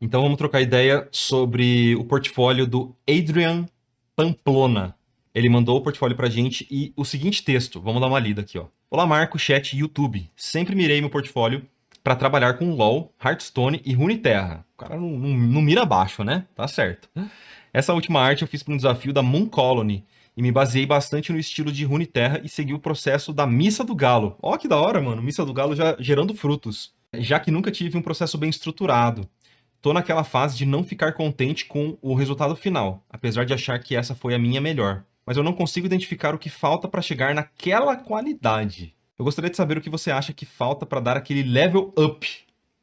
Então vamos trocar ideia sobre o portfólio do Adrian Pamplona. Ele mandou o portfólio pra gente e o seguinte texto, vamos dar uma lida aqui, ó. Olá Marco, chat e YouTube. Sempre mirei meu portfólio para trabalhar com LoL, Hearthstone e Runeterra. O cara não mira baixo, né? Tá certo. Essa última arte eu fiz para um desafio da Moon Colony e me baseei bastante no estilo de Runeterra e segui o processo da Missa do Galo. Ó, que da hora, mano. Missa do Galo já gerando frutos. Já que nunca tive um processo bem estruturado. Tô naquela fase de não ficar contente com o resultado final, apesar de achar que essa foi a minha melhor. Mas eu não consigo identificar o que falta para chegar naquela qualidade. Eu gostaria de saber o que você acha que falta para dar aquele level up.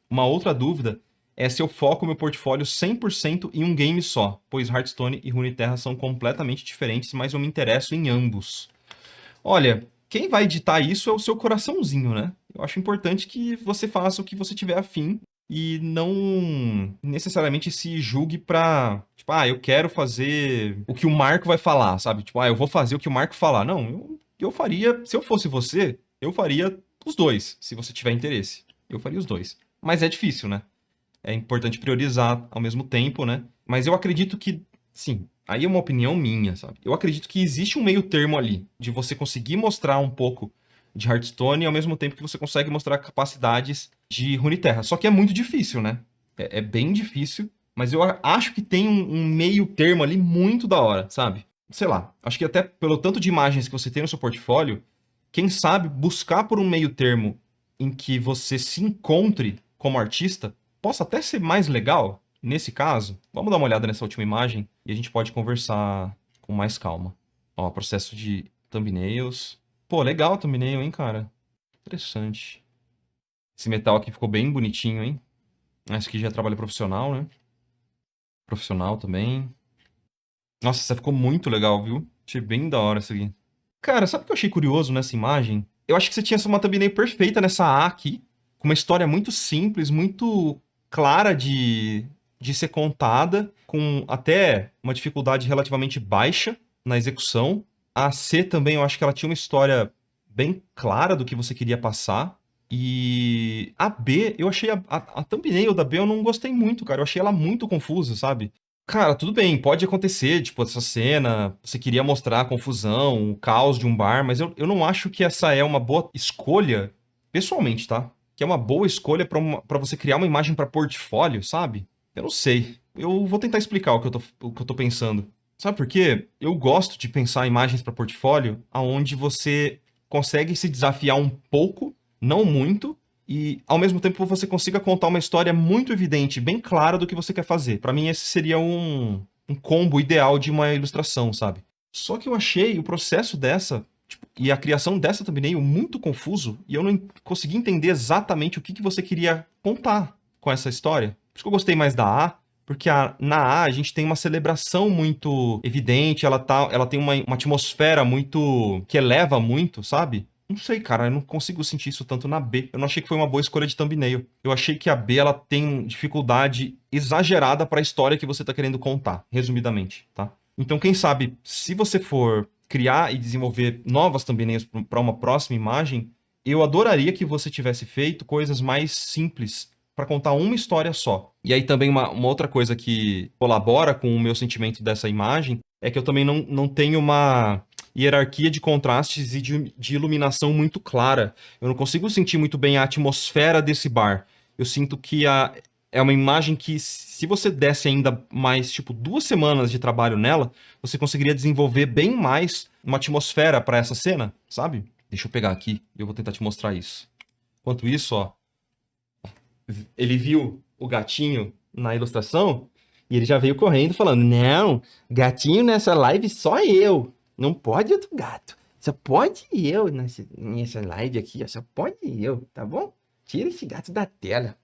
Uma outra dúvida é se eu foco meu portfólio 100% em um game só, pois Hearthstone e Runeterra são completamente diferentes, mas eu me interesso em ambos. Olha, quem vai editar isso é o seu coraçãozinho, né? Eu acho importante que você faça o que você tiver afim e não necessariamente se julgue pra, tipo, eu quero fazer o que o Marco vai falar, sabe? Tipo, eu vou fazer o que o Marco falar. Não, eu faria, se eu fosse você, eu faria os dois, se você tiver interesse. Eu faria os dois. Mas é difícil, né? É importante priorizar ao mesmo tempo, né? Mas eu acredito que, sim, aí é uma opinião minha, sabe? Eu acredito que existe um meio termo ali, de você conseguir mostrar um pouco de Hearthstone e ao mesmo tempo que você consegue mostrar capacidades de Runeterra. Só que é muito difícil, né? É bem difícil, mas eu acho que tem um meio termo ali muito da hora, sabe? Sei lá, acho que até pelo tanto de imagens que você tem no seu portfólio, quem sabe buscar por um meio termo em que você se encontre como artista possa até ser mais legal nesse caso. Vamos dar uma olhada nessa última imagem e a gente pode conversar com mais calma. Ó, processo de thumbnails. Pô, legal o thumbnail, hein, cara? Interessante. Esse metal aqui ficou bem bonitinho, hein? Esse aqui já é trabalho profissional, né? Profissional também. Nossa, essa ficou muito legal, viu? Achei bem da hora essa aqui. Cara, sabe o que eu achei curioso nessa imagem? Eu acho que você tinha uma thumbnail perfeita nessa A aqui, com uma história muito simples, muito clara de ser contada, com até uma dificuldade relativamente baixa na execução. A C também, eu acho que ela tinha uma história bem clara do que você queria passar. E a B, eu achei a thumbnail da B eu não gostei muito, cara. Eu achei ela muito confusa, sabe? Cara, tudo bem, pode acontecer, tipo, essa cena, você queria mostrar a confusão, o caos de um bar, mas eu não acho que essa é uma boa escolha, pessoalmente, tá? Que é uma boa escolha pra você criar uma imagem pra portfólio, sabe? Eu não sei. Eu vou tentar explicar o que eu tô pensando. Sabe por quê? Eu gosto de pensar imagens pra portfólio aonde você consegue se desafiar um pouco, não muito, e ao mesmo tempo você consiga contar uma história muito evidente, bem clara do que você quer fazer. Pra mim, esse seria um combo ideal de uma ilustração, sabe? Só que eu achei o processo dessa, tipo, e a criação dessa thumbnail muito confuso, e eu não consegui entender exatamente o que você queria contar com essa história. Por isso que eu gostei mais da A, porque na A a gente tem uma celebração muito evidente, ela tem uma atmosfera muito que eleva muito, sabe? Não sei, cara, eu não consigo sentir isso tanto na B. Eu não achei que foi uma boa escolha de thumbnail. Eu achei que a B ela tem dificuldade exagerada para a história que você tá querendo contar, resumidamente, tá? Então, quem sabe, se você for criar e desenvolver novas thumbnails para uma próxima imagem, eu adoraria que você tivesse feito coisas mais simples para contar uma história só. E aí também uma outra coisa que colabora com o meu sentimento dessa imagem é que eu também não tenho uma hierarquia de contrastes e de iluminação muito clara. Eu não consigo sentir muito bem a atmosfera desse bar. Eu sinto que é uma imagem que, se você desse ainda mais, tipo, 2 semanas de trabalho nela, você conseguiria desenvolver bem mais uma atmosfera para essa cena, sabe? Deixa eu pegar aqui e eu vou tentar te mostrar isso. Enquanto isso, ó, ele viu o gatinho na ilustração e ele já veio correndo falando: Não, gatinho nessa live só eu. Não pode outro gato. Só pode eu nessa live aqui, ó. Só pode eu, tá bom? Tira esse gato da tela.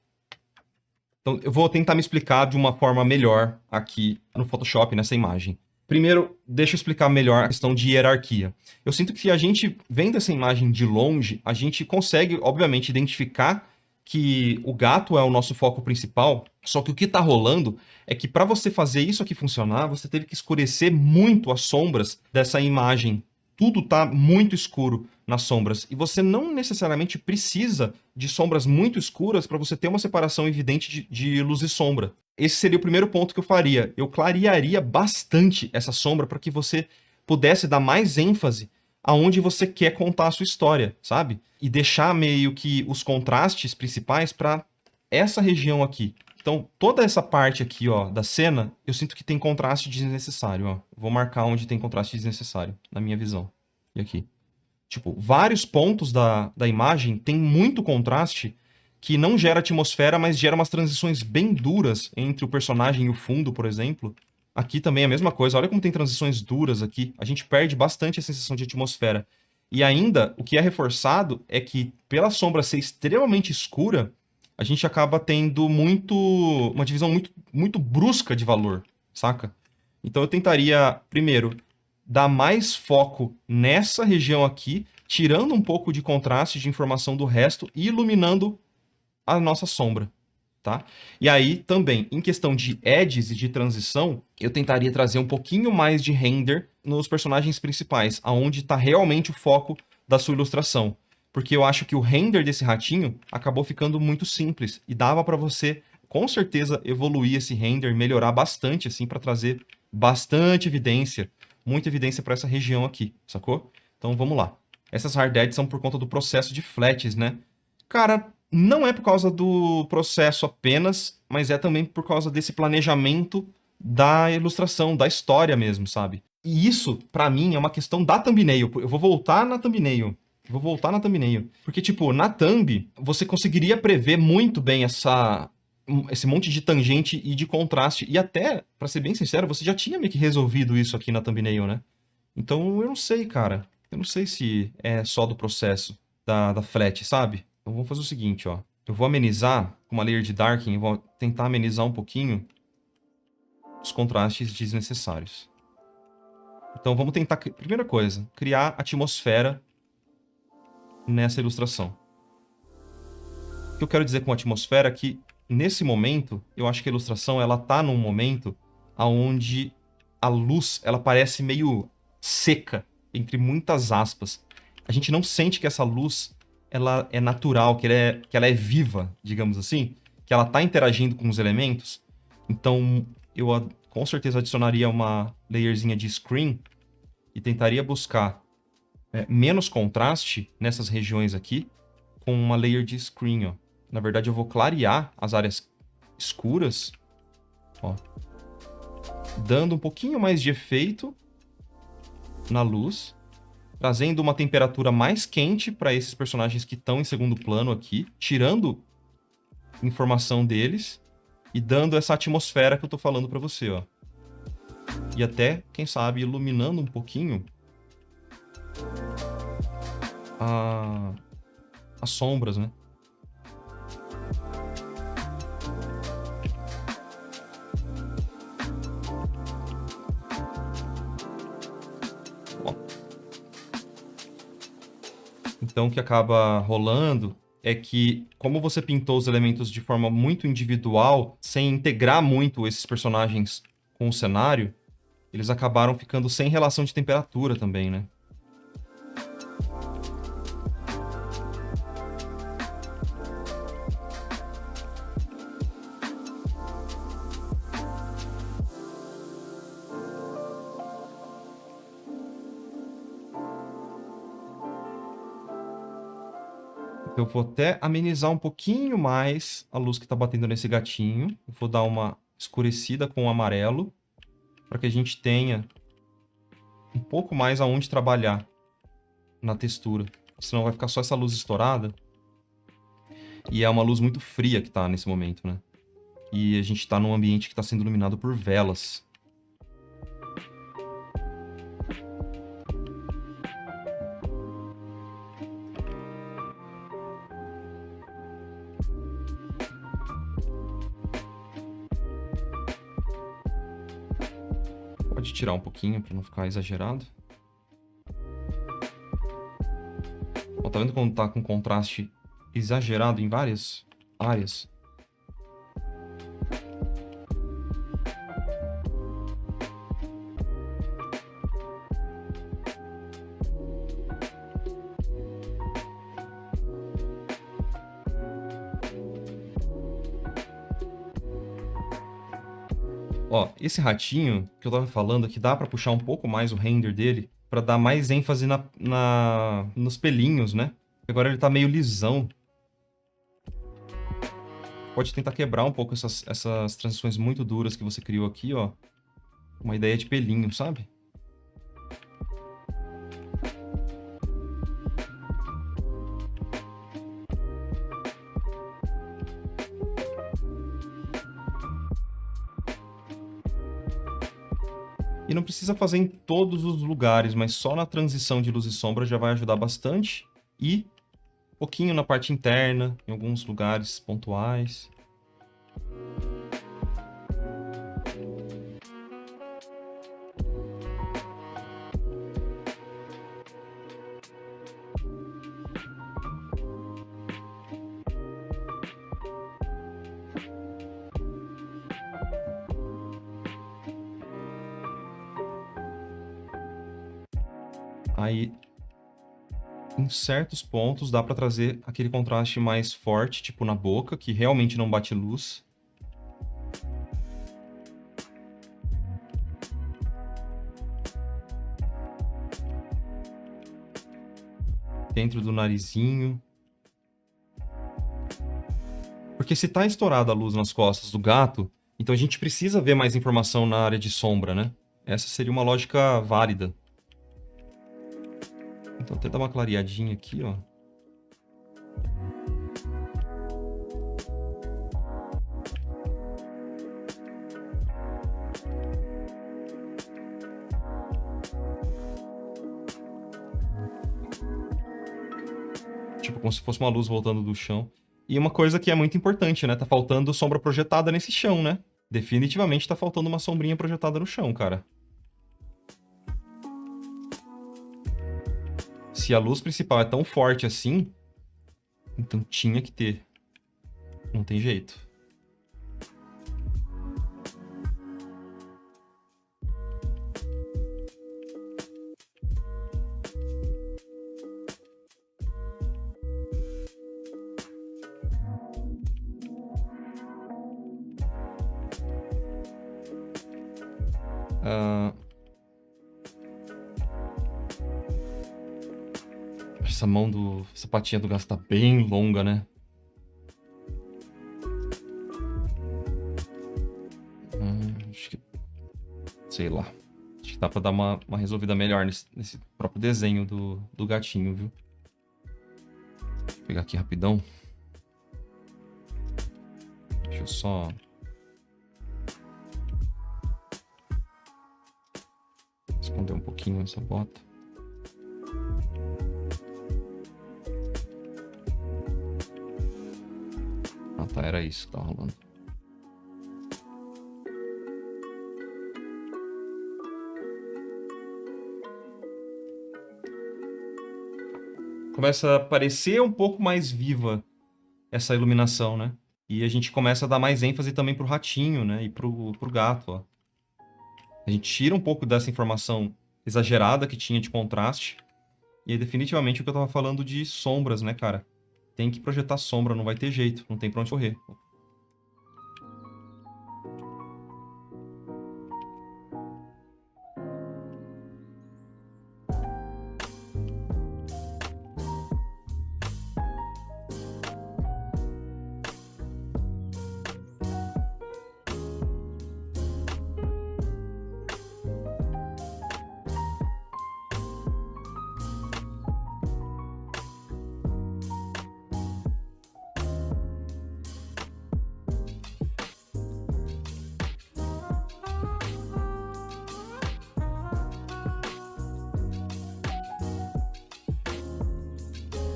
Então, eu vou tentar me explicar de uma forma melhor aqui no Photoshop, nessa imagem. Primeiro, deixa eu explicar melhor a questão de hierarquia. Eu sinto que a gente, vendo essa imagem de longe, a gente consegue, obviamente, identificar que o gato é o nosso foco principal, só que o que está rolando é que para você fazer isso aqui funcionar, você teve que escurecer muito as sombras dessa imagem. Tudo está muito escuro nas sombras. E você não necessariamente precisa de sombras muito escuras para você ter uma separação evidente de luz e sombra. esse seria o primeiro ponto que eu faria. Eu clarearia bastante essa sombra para que você pudesse dar mais ênfase aonde você quer contar a sua história, sabe? E deixar meio que os contrastes principais para essa região aqui. Então, toda essa parte aqui, ó, da cena, eu sinto que tem contraste desnecessário, ó. Vou marcar onde tem contraste desnecessário, na minha visão. E aqui. Tipo, vários pontos da imagem tem muito contraste que não gera atmosfera, mas gera umas transições bem duras entre o personagem e o fundo, por exemplo. Aqui também é a mesma coisa. Olha como tem transições duras aqui. A gente perde bastante a sensação de atmosfera. E ainda, o que é reforçado é que, pela sombra ser extremamente escura, a gente acaba tendo uma divisão muito brusca de valor, saca? Então eu tentaria, primeiro, dar mais foco nessa região aqui, tirando um pouco de contraste de informação do resto e iluminando a nossa sombra, tá? E aí, também, em questão de edges e de transição, eu tentaria trazer um pouquinho mais de render nos personagens principais, aonde está realmente o foco da sua ilustração. Porque eu acho que o render desse ratinho acabou ficando muito simples e dava para você, com certeza, evoluir esse render, melhorar bastante, assim, para trazer bastante evidência, muita evidência para essa região aqui, sacou? Então vamos lá. Essas hard edits são por conta do processo de flats, né? Cara, não é por causa do processo apenas, mas é também por causa desse planejamento da ilustração, da história mesmo, sabe? E isso, pra mim, é uma questão da thumbnail. Eu vou voltar na thumbnail. Vou voltar na thumbnail. Porque, tipo, na thumb, você conseguiria prever muito bem esse monte de tangente e de contraste. E até, pra ser bem sincero, você já tinha meio que resolvido isso aqui na thumbnail, né? Então, eu não sei, cara. Eu não sei se é só do processo da flat, sabe? Então, vamos fazer o seguinte, ó. Eu vou amenizar com uma layer de darkening, vou tentar amenizar um pouquinho os contrastes desnecessários. Então, vamos tentar, primeira coisa, criar atmosfera nessa ilustração. O que eu quero dizer com atmosfera é que, nesse momento, eu acho que a ilustração, ela tá num momento onde a luz, ela parece meio seca, entre muitas aspas. A gente não sente que essa luz, ela é natural, que ela é viva, digamos assim, que ela tá interagindo com os elementos. Então, eu com certeza adicionaria uma layerzinha de screen e tentaria buscar menos contraste nessas regiões aqui com uma layer de screen, ó. Na verdade, eu vou clarear as áreas escuras, ó, dando um pouquinho mais de efeito na luz, trazendo uma temperatura mais quente para esses personagens que estão em segundo plano aqui, tirando informação deles e dando essa atmosfera que eu tô falando para você, ó. E até, quem sabe, iluminando um pouquinho as sombras, né? Ó. Então, o que acaba rolando é que, como você pintou os elementos de forma muito individual, sem integrar muito esses personagens com o cenário, eles acabaram ficando sem relação de temperatura também, né? Eu vou até amenizar um pouquinho mais a luz que está batendo nesse gatinho. Eu vou dar uma escurecida com o amarelo, para que a gente tenha um pouco mais aonde trabalhar na textura. Senão vai ficar só essa luz estourada. E é uma luz muito fria que está nesse momento, né? E a gente está num ambiente que está sendo iluminado por velas. Pode tirar um pouquinho para não ficar exagerado. Ó, tá vendo como tá com contraste exagerado em várias áreas? Ó, esse ratinho que eu tava falando aqui, dá pra puxar um pouco mais o render dele pra dar mais ênfase nos pelinhos, né? Agora ele tá meio lisão. Pode tentar quebrar um pouco essas transições muito duras que você criou aqui, ó. Uma ideia de pelinho, sabe? E não precisa fazer em todos os lugares, mas só na transição de luz e sombra já vai ajudar bastante. E um pouquinho na parte interna, em alguns lugares pontuais. Aí, em certos pontos, dá pra trazer aquele contraste mais forte, tipo na boca, que realmente não bate luz. Dentro do narizinho. Porque se tá estourada a luz nas costas do gato, então a gente precisa ver mais informação na área de sombra, né? Essa seria uma lógica válida. Então até dar uma clareadinha aqui, ó. Tipo, como se fosse uma luz voltando do chão. E uma coisa que é muito importante, né? Tá faltando sombra projetada nesse chão, né? Definitivamente tá faltando uma sombrinha projetada no chão, cara. Se a luz principal é tão forte assim, então tinha que ter. Não tem jeito. Essa patinha do gato tá bem longa, né? Acho que... Sei lá. Acho que dá pra dar uma resolvida melhor nesse próprio desenho do gatinho, viu? Vou pegar aqui rapidão. Deixa eu só... esconder um pouquinho essa bota. Ah, tá. Era isso que tava rolando. Começa a parecer um pouco mais viva essa iluminação, né? E a gente começa a dar mais ênfase também pro ratinho, né? E pro gato, ó. A gente tira um pouco dessa informação exagerada que tinha de contraste. E é definitivamente o que eu tava falando de sombras, né, cara? Tem que projetar sombra, não vai ter jeito. Não tem pra onde correr.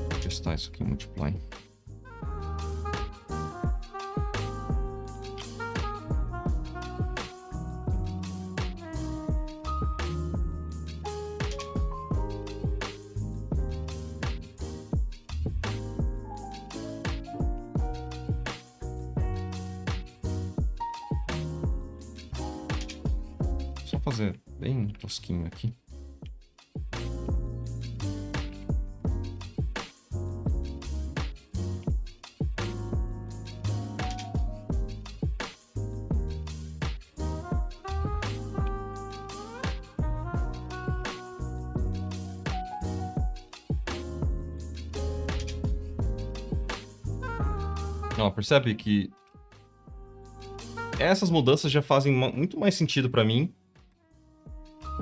Vou testar isso aqui em Multiply. Só fazer bem tosquinho aqui. Ó, percebe que essas mudanças já fazem muito mais sentido pra mim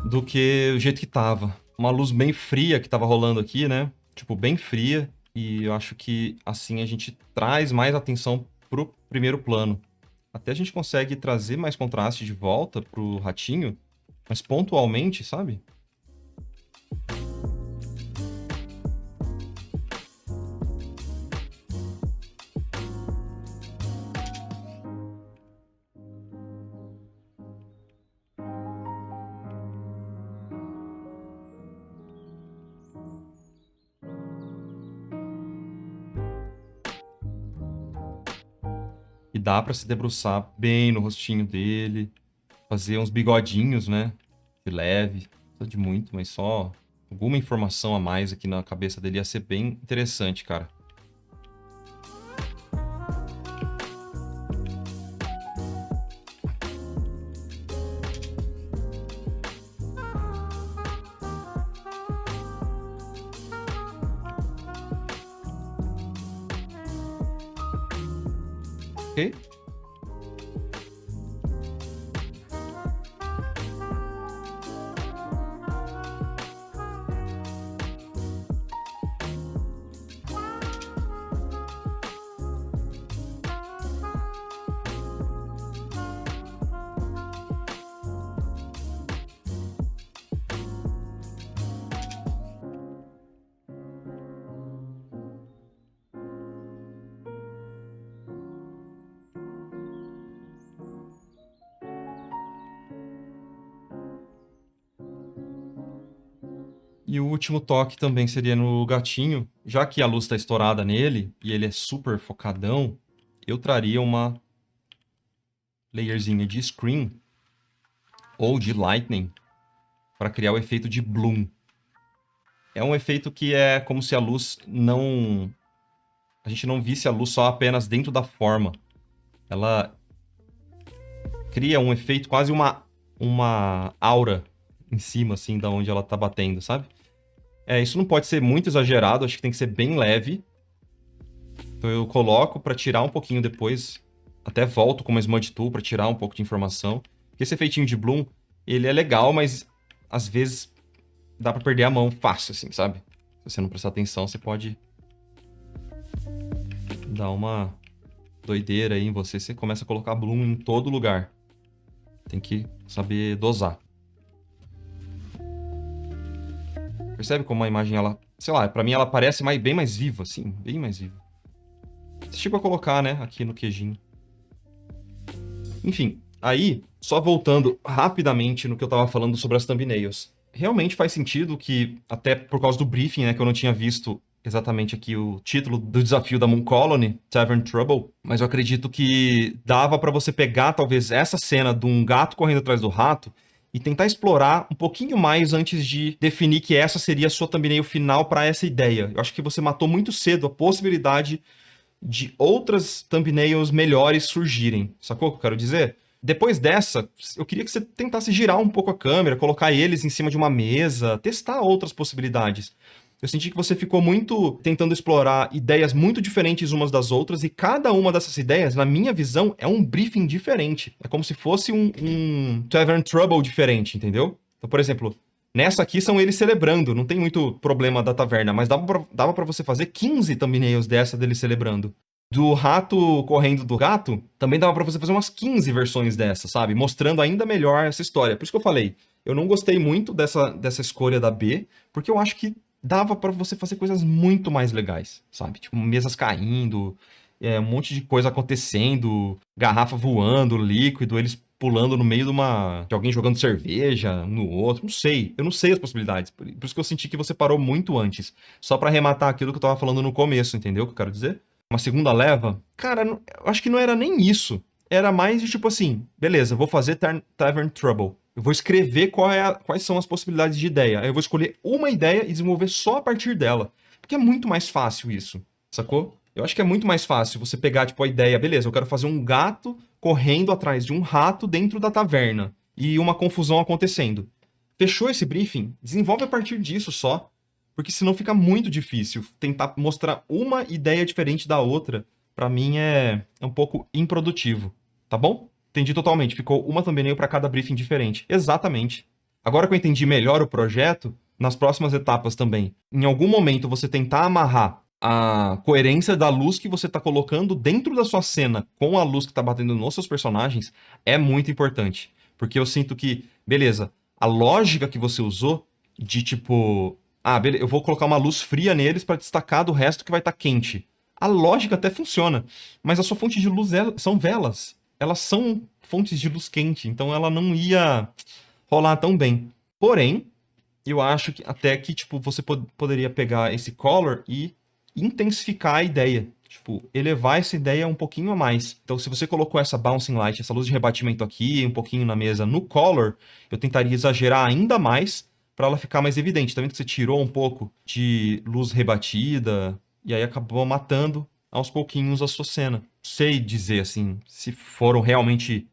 do que o jeito que tava. Uma luz bem fria que tava rolando aqui, né? Tipo, bem fria. E eu acho que assim a gente traz mais atenção pro primeiro plano. Até a gente consegue trazer mais contraste de volta pro ratinho, mas pontualmente, sabe? E dá pra se debruçar bem no rostinho dele, fazer uns bigodinhos, né? De leve, não precisa de muito, mas só alguma informação a mais aqui na cabeça dele ia ser bem interessante, cara. Ok? E o último toque também seria no gatinho. Já que a luz está estourada nele e ele é super focadão, eu traria uma layerzinha de screen ou de lightning para criar o efeito de bloom. É um efeito que é como se a luz não... A gente não visse a luz só apenas dentro da forma. Ela cria um efeito, quase uma aura em cima, assim, da onde ela tá batendo, sabe? Isso não pode ser muito exagerado, acho que tem que ser bem leve. Então eu coloco pra tirar um pouquinho depois. Até volto com uma Smudge Tool pra tirar um pouco de informação. Porque esse efeitinho de Bloom, ele é legal, mas às vezes dá pra perder a mão fácil, assim, sabe? Se você não prestar atenção, você pode dar uma doideira aí em você. Você começa a colocar Bloom em todo lugar. Tem que saber dosar. Percebe como a imagem, ela... Sei lá, pra mim ela parece bem mais viva, assim. Bem mais viva. Você chegou a colocar, né? Aqui no queijinho. Enfim, aí, só voltando rapidamente no que eu tava falando sobre as thumbnails. Realmente faz sentido que, até por causa do briefing, né? Que eu não tinha visto exatamente aqui o título do desafio da Moon Colony, Tavern Trouble. Mas eu acredito que dava pra você pegar, talvez, essa cena de um gato correndo atrás do rato e tentar explorar um pouquinho mais antes de definir que essa seria a sua thumbnail final para essa ideia. Eu acho que você matou muito cedo a possibilidade de outras thumbnails melhores surgirem. Sacou o que eu quero dizer? Depois dessa, eu queria que você tentasse girar um pouco a câmera, colocar eles em cima de uma mesa, testar outras possibilidades. Eu senti que você ficou muito tentando explorar ideias muito diferentes umas das outras, e cada uma dessas ideias, na minha visão, é um briefing diferente. É como se fosse um Tavern Trouble diferente, entendeu? Então, por exemplo, nessa aqui são eles celebrando, não tem muito problema da taverna, mas dava pra você fazer 15 thumbnails dessa deles celebrando. Do rato correndo do gato, também dava pra você fazer umas 15 versões dessa, sabe? Mostrando ainda melhor essa história. Por isso que eu falei, eu não gostei muito dessa escolha da B, porque eu acho que dava pra você fazer coisas muito mais legais, sabe? Tipo, mesas caindo, um monte de coisa acontecendo, garrafa voando, líquido, eles pulando no meio de alguém jogando cerveja no outro, não sei. Eu não sei as possibilidades. Por isso que eu senti que você parou muito antes. Só pra arrematar aquilo que eu tava falando no começo, entendeu o que eu quero dizer? Uma segunda leva, cara, eu acho que não era nem isso. Era mais de tipo assim, beleza, vou fazer Tavern Trouble. Eu vou escrever quais são as possibilidades de ideia. Aí eu vou escolher uma ideia e desenvolver só a partir dela. Porque é muito mais fácil isso, sacou? Eu acho que é muito mais fácil você pegar, tipo, a ideia, beleza, eu quero fazer um gato correndo atrás de um rato dentro da taverna. E uma confusão acontecendo. Fechou esse briefing? Desenvolve a partir disso só. Porque senão fica muito difícil tentar mostrar uma ideia diferente da outra pra mim é um pouco improdutivo, tá bom? Entendi totalmente, ficou uma thumbnail pra cada briefing diferente. Exatamente. Agora que eu entendi melhor o projeto, nas próximas etapas também, em algum momento você tentar amarrar a coerência da luz que você está colocando dentro da sua cena com a luz que está batendo nos seus personagens é muito importante. Porque eu sinto que, beleza, a lógica que você usou de tipo, beleza, eu vou colocar uma luz fria neles para destacar do resto que vai estar quente. A lógica até funciona, mas a sua fonte de luz são velas. Elas são fontes de luz quente, então ela não ia rolar tão bem. Porém, eu acho que até que tipo você poderia pegar esse color e intensificar a ideia. Tipo, elevar essa ideia um pouquinho a mais. Então, se você colocou essa bouncing light, essa luz de rebatimento aqui, um pouquinho na mesa, no color, eu tentaria exagerar ainda mais para ela ficar mais evidente. Tá vendo que você tirou um pouco de luz rebatida e aí acabou matando aos pouquinhos a sua cena. Sei dizer assim, se foram realmente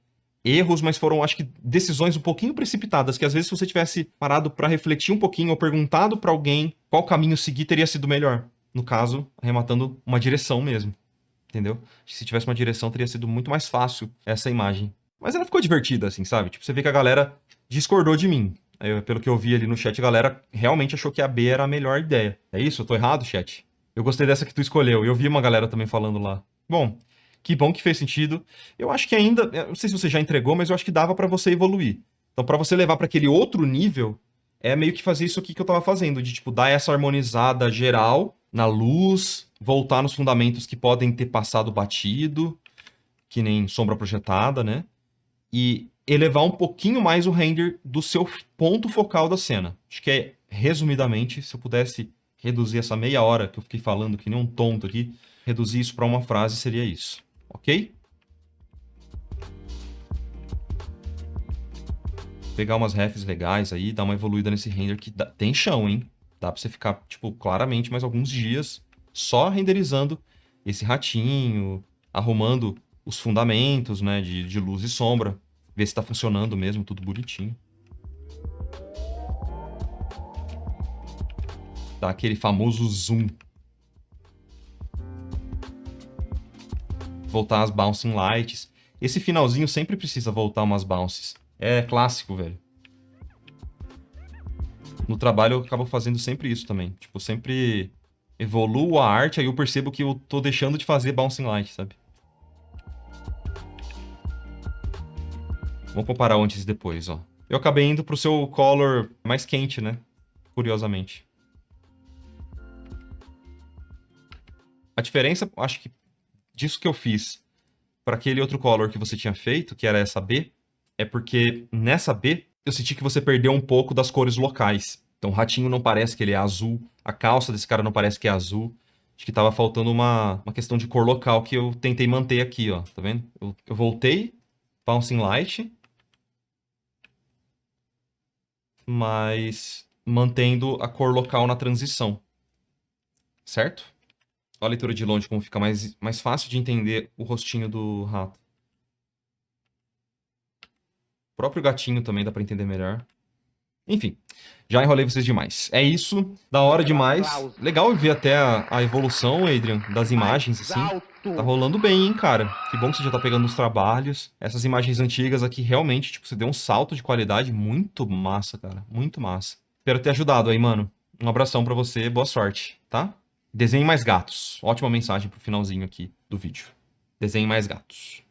erros, mas foram, acho que, decisões um pouquinho precipitadas, que às vezes se você tivesse parado para refletir um pouquinho ou perguntado para alguém qual caminho seguir, teria sido melhor. No caso, arrematando uma direção mesmo. Entendeu? Se tivesse uma direção, teria sido muito mais fácil essa imagem. Mas ela ficou divertida, assim, sabe? Tipo, você vê que a galera discordou de mim. Pelo que eu vi ali no chat, a galera realmente achou que a B era a melhor ideia. É isso? Eu tô errado, chat? Eu gostei dessa que tu escolheu. Eu vi uma galera também falando lá. Bom, que bom que fez sentido. Eu acho que ainda, eu não sei se você já entregou, mas eu acho que dava pra você evoluir. Então, pra você levar pra aquele outro nível, é meio que fazer isso aqui que eu tava fazendo, de tipo dar essa harmonizada geral na luz, voltar nos fundamentos que podem ter passado batido, que nem sombra projetada, né? E elevar um pouquinho mais o render do seu ponto focal da cena. Acho que é, resumidamente, se eu pudesse reduzir essa meia hora que eu fiquei falando que nem um tonto aqui, reduzir isso para uma frase seria isso, ok? Pegar umas refs legais aí, dar uma evoluída nesse render que tem chão, hein? Dá pra você ficar, tipo, claramente mais alguns dias só renderizando esse ratinho, arrumando os fundamentos, né, de luz e sombra, ver se tá funcionando mesmo, tudo bonitinho. Dá aquele famoso zoom. Voltar as bouncing lights. Esse finalzinho sempre precisa voltar umas bounces. É clássico, velho. No trabalho eu acabo fazendo sempre isso também. Tipo, sempre evoluo a arte, aí eu percebo que eu tô deixando de fazer bouncing light, sabe? Vamos comparar o antes e depois, ó. Eu acabei indo pro seu color mais quente, né? Curiosamente. A diferença, acho que disso que eu fiz para aquele outro color que você tinha feito, que era essa B, é porque nessa B eu senti que você perdeu um pouco das cores locais. Então o ratinho não parece que ele é azul, a calça desse cara não parece que é azul. Acho que tava faltando uma questão de cor local que eu tentei manter aqui, ó. Tá vendo? Eu voltei, Bouncing Light, mas mantendo a cor local na transição. Certo? Olha a leitura de longe como fica mais fácil de entender o rostinho do rato. O próprio gatinho também dá pra entender melhor. Enfim, já enrolei vocês demais. É isso, da hora demais. Legal ver até a evolução, Adrian, das imagens, assim. Tá rolando bem, hein, cara. Que bom que você já tá pegando os trabalhos. Essas imagens antigas aqui, realmente, tipo, você deu um salto de qualidade muito massa, cara. Muito massa. Espero ter ajudado aí, mano. Um abração pra você, boa sorte, tá? Desenhe mais gatos. Ótima mensagem pro finalzinho aqui do vídeo. Desenhe mais gatos.